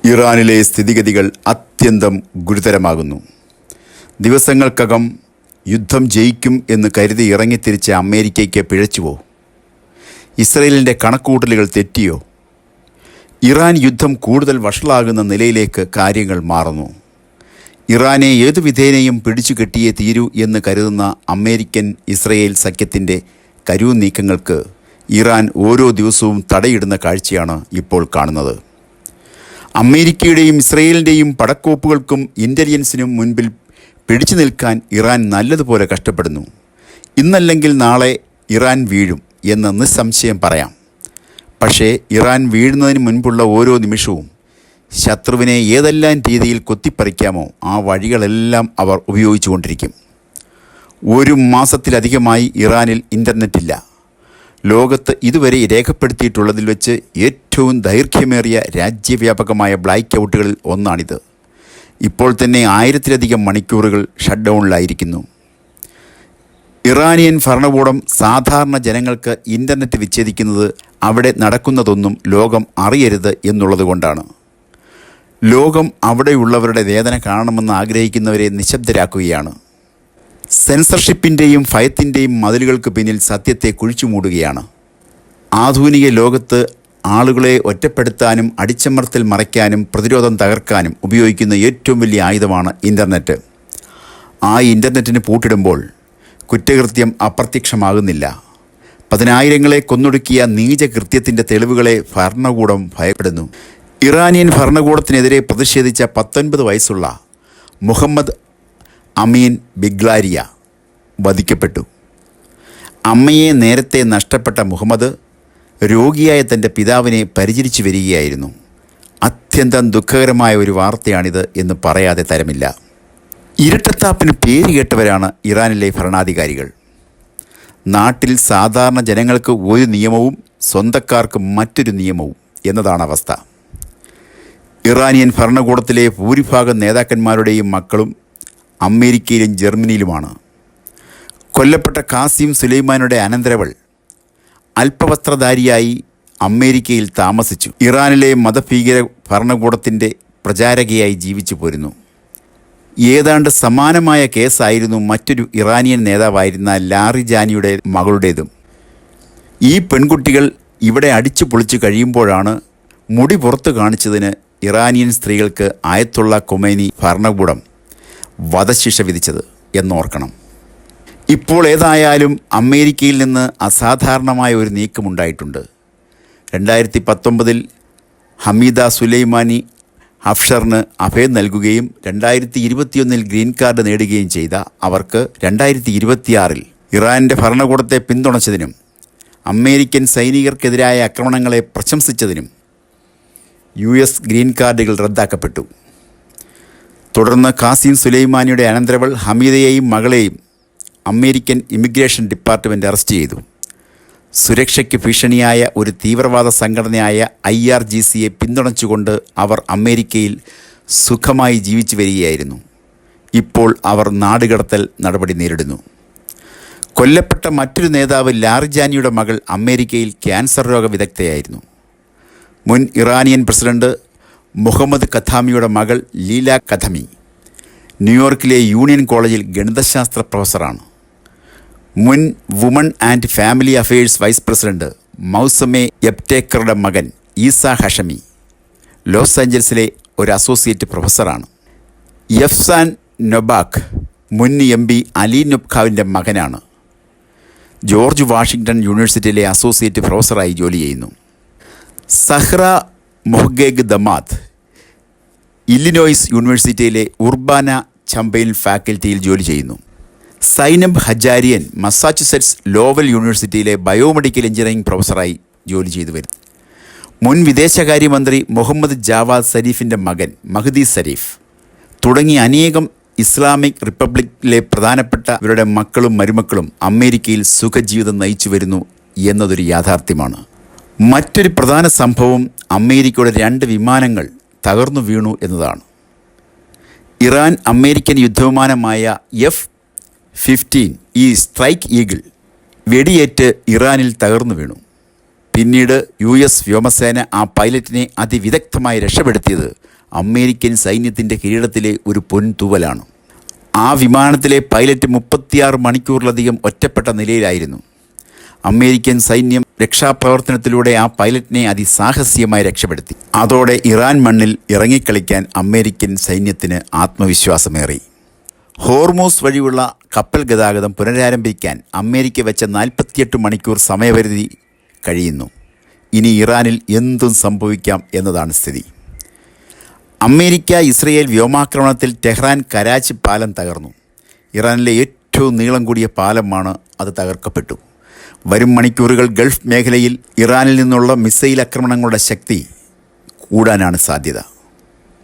ഇറാനിലെ സ്ഥിതിഗതികൾ അത്യന്തം ഗുരുതരമാകുന്നു. ദിവസങ്ങൾക്കകം യുദ്ധം ജയിക്കും എന്ന് കരുതി ഇറങ്ങിത്തിരിച്ച അമേരിക്കയ്ക്ക് പിഴച്ചുവോ? ഇസ്രയേലിൻ്റെ കണക്കുകൂട്ടലുകൾ തെറ്റിയോ? ഇറാൻ യുദ്ധം കൂടുതൽ വഷളാകുന്ന നിലയിലേക്ക് കാര്യങ്ങൾ മാറുന്നു. ഇറാനെ ഏതു വിധേനയും പിടിച്ചു കെട്ടിയേ തീരൂ എന്ന് കരുതുന്ന അമേരിക്കൻ ഇസ്രയേൽ സഖ്യത്തിൻ്റെ കരൂ നീക്കങ്ങൾക്ക് ഇറാൻ ഓരോ ദിവസവും തടയിടുന്ന കാഴ്ചയാണ് ഇപ്പോൾ കാണുന്നത്. അമേരിക്കയുടെയും ഇസ്രയേലിൻ്റെയും പടക്കോപ്പുകൾക്കും ഇൻ്റലിജൻസിനും മുൻപിൽ പിടിച്ചു നിൽക്കാൻ ഇറാൻ നല്ലതുപോലെ കഷ്ടപ്പെടുന്നു. ഇന്നല്ലെങ്കിൽ നാളെ ഇറാൻ വീഴും എന്ന് നിസ്സംശയം പറയാം. പക്ഷേ ഇറാൻ വീഴുന്നതിന് മുൻപുള്ള ഓരോ നിമിഷവും ശത്രുവിനെ ഏതെല്ലാം രീതിയിൽ കൊത്തിപ്പറിക്കാമോ ആ വഴികളെല്ലാം അവർ ഉപയോഗിച്ചുകൊണ്ടിരിക്കും. 1 മാസത്തിലധികമായി ഇറാനിൽ ഇൻ്റർനെറ്റ് ഇല്ല. ലോകത്ത് ഇതുവരെ രേഖപ്പെടുത്തിയിട്ടുള്ളതിൽ വെച്ച് ഏറ്റവും ദൈർഘ്യമേറിയ രാജ്യവ്യാപകമായ ബ്ലാക്ക് ഔട്ടുകളിൽ ഒന്നാണിത്. ഇപ്പോൾ തന്നെ 1000-ലധികം മണിക്കൂറുകൾ ഷട്ട് ഡൗണിലായിരിക്കുന്നു. ഇറാനിയൻ ഭരണകൂടം സാധാരണ ജനങ്ങൾക്ക് ഇൻ്റർനെറ്റ് വിച്ഛേദിക്കുന്നത് അവിടെ നടക്കുന്നതൊന്നും ലോകം അറിയരുത് എന്നുള്ളതുകൊണ്ടാണ്. ലോകം അവിടെയുള്ളവരുടെ വേദന കാണണമെന്ന് ആഗ്രഹിക്കുന്നവരെ നിശബ്ദരാക്കുകയാണ്. സെൻസർഷിപ്പിൻ്റെയും ഭയത്തിൻ്റെയും മതിലുകൾക്ക് പിന്നിൽ സത്യത്തെ കുഴിച്ചുമൂടുകയാണ്. ആധുനിക ലോകത്ത് ആളുകളെ ഒറ്റപ്പെടുത്താനും അടിച്ചമർത്തൽ മറയ്ക്കാനും പ്രതിരോധം തകർക്കാനും ഉപയോഗിക്കുന്ന ഏറ്റവും വലിയ ആയുധമാണ് ഇൻ്റർനെറ്റ്. ആ ഇൻ്റർനെറ്റിന് പൂട്ടിടുമ്പോൾ കുറ്റകൃത്യം അപ്രത്യക്ഷമാകുന്നില്ല. 10,000-ങ്ങളെ കൊന്നൊടുക്കിയ നീചകൃത്യത്തിൻ്റെ തെളിവുകളെ ഭരണകൂടം ഭയപ്പെടുന്നു. ഇറാനിയൻ ഭരണകൂടത്തിനെതിരെ പ്രതിഷേധിച്ച 19 വയസ്സുള്ള മുഹമ്മദ് അമീൻ ബിഗ്ലാരിയ വധിക്കപ്പെട്ടു. അമ്മയെ നേരത്തെ നഷ്ടപ്പെട്ട മുഹമ്മദ് രോഗിയായ തൻ്റെ പിതാവിനെ പരിചരിച്ചു വരികയായിരുന്നു. അത്യന്തം ദുഃഖകരമായ ഒരു വാർത്തയാണിത് എന്ന് പറയാതെ തരമില്ല. ഇരട്ടത്താപ്പിന് പേരുകേട്ടവരാണ് ഇറാനിലെ ഭരണാധികാരികൾ. നാട്ടിൽ സാധാരണ ജനങ്ങൾക്ക് ഒരു നിയമവും സ്വന്തക്കാർക്ക് മറ്റൊരു നിയമവും എന്നതാണ് അവസ്ഥ. ഇറാനിയൻ ഭരണകൂടത്തിലെ ഭൂരിഭാഗം നേതാക്കന്മാരുടെയും മക്കളും അമേരിക്കയിലും ജർമ്മനിയിലുമാണ്. കൊല്ലപ്പെട്ട ഖാസിം സുലൈമാനിയുടെ അനന്തരവൾ അല്പവസ്ത്രധാരിയായി അമേരിക്കയിൽ താമസിച്ചു. ഇറാനിലെ മതഭീകര ഭരണകൂടത്തിൻ്റെ പ്രചാരകയായി ജീവിച്ചു പോരുന്നു. ഏതാണ്ട് സമാനമായ കേസായിരുന്നു മറ്റൊരു ഇറാനിയൻ നേതാവായിരുന്ന ലാറിജാനിയുടെ മകളുടേതും. ഈ പെൺകുട്ടികൾ ഇവിടെ അടിച്ചു പൊളിച്ചു കഴിയുമ്പോഴാണ് മുടി പുറത്തു കാണിച്ചതിന് ഇറാനിയൻ സ്ത്രീകൾക്ക് ആയത്തുള്ള ഖൊമൈനി ഭരണകൂടം വധശിക്ഷ വിധിച്ചത് എന്നോർക്കണം. ഇപ്പോൾ ഏതായാലും അമേരിക്കയിൽ നിന്ന് അസാധാരണമായ ഒരു നീക്കമുണ്ടായിട്ടുണ്ട്. 2019 ഹമീദ സുലൈമാനി ഹഫ്ഷറിന് അഭയം നൽകുകയും 2021 ഗ്രീൻ കാർഡ് നേടുകയും ചെയ്ത അവർക്ക് 2026 ഇറാൻ്റെ ഭരണകൂടത്തെ പിന്തുണച്ചതിനും അമേരിക്കൻ സൈനികർക്കെതിരായ ആക്രമണങ്ങളെ പ്രശംസിച്ചതിനും US ഗ്രീൻ കാർഡുകൾ റദ്ദാക്കപ്പെട്ടു. തുടർന്ന് ഖാസിം സുലൈമാനിയുടെ അനന്തരവൾ ഹമീദയെയും മകളെയും അമേരിക്കൻ ഇമിഗ്രേഷൻ ഡിപ്പാർട്ട്മെൻറ്റ് അറസ്റ്റ് ചെയ്തു. സുരക്ഷയ്ക്ക് ഭീഷണിയായ ഒരു തീവ്രവാദ സംഘടനയായ IRGCയെ പിന്തുണച്ചുകൊണ്ട് അവർ അമേരിക്കയിൽ സുഖമായി ജീവിച്ചു വരികയായിരുന്നു. ഇപ്പോൾ അവർ നാടുകടത്തൽ നടപടി നേരിടുന്നു. കൊല്ലപ്പെട്ട മറ്റൊരു നേതാവ് ലാറിജാനിയുടെ മകൾ അമേരിക്കയിൽ ക്യാൻസർ രോഗവിദഗ്ധയായിരുന്നു. മുൻ ഇറാനിയൻ പ്രസിഡന്റ് മുഹമ്മദ് ഖഥാമിയുടെ മകൾ ലീല ഖഥമി ന്യൂയോർക്കിലെ യൂണിയൻ കോളേജിൽ ഗണിതശാസ്ത്ര പ്രൊഫസറാണ്. മുൻ woman and family affairs vice president മൗസമെ എബ്റ്റേക്കറുടെ മകൻ ഈസ ഹഷമി ലോസ് ആഞ്ചൽസിലെ ഒരു അസോസിയേറ്റ് പ്രൊഫസറാണ്. യഫ്സാൻ നൊബാക്ക് മുൻ MP അലി നൊബ്ഖാവിൻ്റെ മകനാണ്. ജോർജ് വാഷിങ്ടൺ യൂണിവേഴ്സിറ്റിയിലെ അസോസിയേറ്റ് പ്രൊഫസറായി ജോലി ചെയ്യുന്നു. സഹ്റ മൊഹ്ഗേഗ് ദമാത്ത് ഇല്ലിനോയ്സ് യൂണിവേഴ്സിറ്റിയിലെ ഉർബാന ചമ്പയിൽ ഫാക്കൽറ്റിയിൽ ജോലി ചെയ്യുന്നു. സൈനബ് ഹജാരിയൻ മസാച്യുസെറ്റ്സ് ലോവൽ യൂണിവേഴ്സിറ്റിയിലെ ബയോമെഡിക്കൽ എഞ്ചിനീയറിംഗ് പ്രൊഫസറായി ജോലി ചെയ്തു വരുന്നു. മുൻ വിദേശകാര്യമന്ത്രി മുഹമ്മദ് ജാവാദ് സരീഫിൻ്റെ മകൻ മഹ്ദി സരീഫ് തുടങ്ങി അനേകം ഇസ്ലാമിക് റിപ്പബ്ലിക്കിലെ പ്രധാനപ്പെട്ടവരുടെ മക്കളും മരുമക്കളും അമേരിക്കയിൽ സുഖജീവിതം നയിച്ചു വരുന്നു എന്നതൊരു യാഥാർത്ഥ്യമാണ്. മറ്റൊരു പ്രധാന സംഭവം അമേരിക്കയുടെ 2 വിമാനങ്ങൾ തകർന്നു വീണു എന്നതാണ്. ഇറാൻ അമേരിക്കൻ യുദ്ധവിമാനമായ F-15 ഈ സ്ട്രൈക്ക് ഈഗിൾ വെടിയേറ്റ് ഇറാനിൽ തകർന്നു വീണു. പിന്നീട് US വ്യോമസേന ആ പൈലറ്റിനെ അതിവിദഗ്ധമായി രക്ഷപ്പെടുത്തിയത് അമേരിക്കൻ സൈന്യത്തിൻ്റെ കിരീടത്തിലെ ഒരു പൊൻതൂവലാണ്. ആ വിമാനത്തിലെ പൈലറ്റ് 36 മണിക്കൂറിലധികം ഒറ്റപ്പെട്ട നിലയിലായിരുന്നു. അമേരിക്കൻ സൈന്യം രക്ഷാപ്രവർത്തനത്തിലൂടെ ആ പൈലറ്റിനെ അതിസാഹസ്യമായി രക്ഷപ്പെടുത്തി. അതോടെ ഇറാൻ മണ്ണിൽ ഇറങ്ങിക്കളിക്കാൻ അമേരിക്കൻ സൈന്യത്തിന് ആത്മവിശ്വാസമേറി. ഹോർമൂസ് വഴിയുള്ള കപ്പൽ ഗതാഗതം പുനരാരംഭിക്കാൻ അമേരിക്ക വെച്ച 48 മണിക്കൂർ സമയപരിധി കഴിയുന്നു. ഇനി ഇറാനിൽ എന്തും സംഭവിക്കാം എന്നതാണ് സ്ഥിതി. അമേരിക്ക ഇസ്രയേൽ വ്യോമാക്രമണത്തിൽ ടെഹ്റാൻ കരാച്ചി പാലം തകർന്നു. ഇറാനിലെ ഏറ്റവും നീളം കൂടിയ പാലമാണ് അത് തകർക്കപ്പെട്ടു. വരും മണിക്കൂറുകൾ ഗൾഫ് മേഖലയിൽ ഇറാനിൽ നിന്നുള്ള മിസൈൽ ആക്രമണങ്ങളുടെ ശക്തി കൂടാനാണ് സാധ്യത.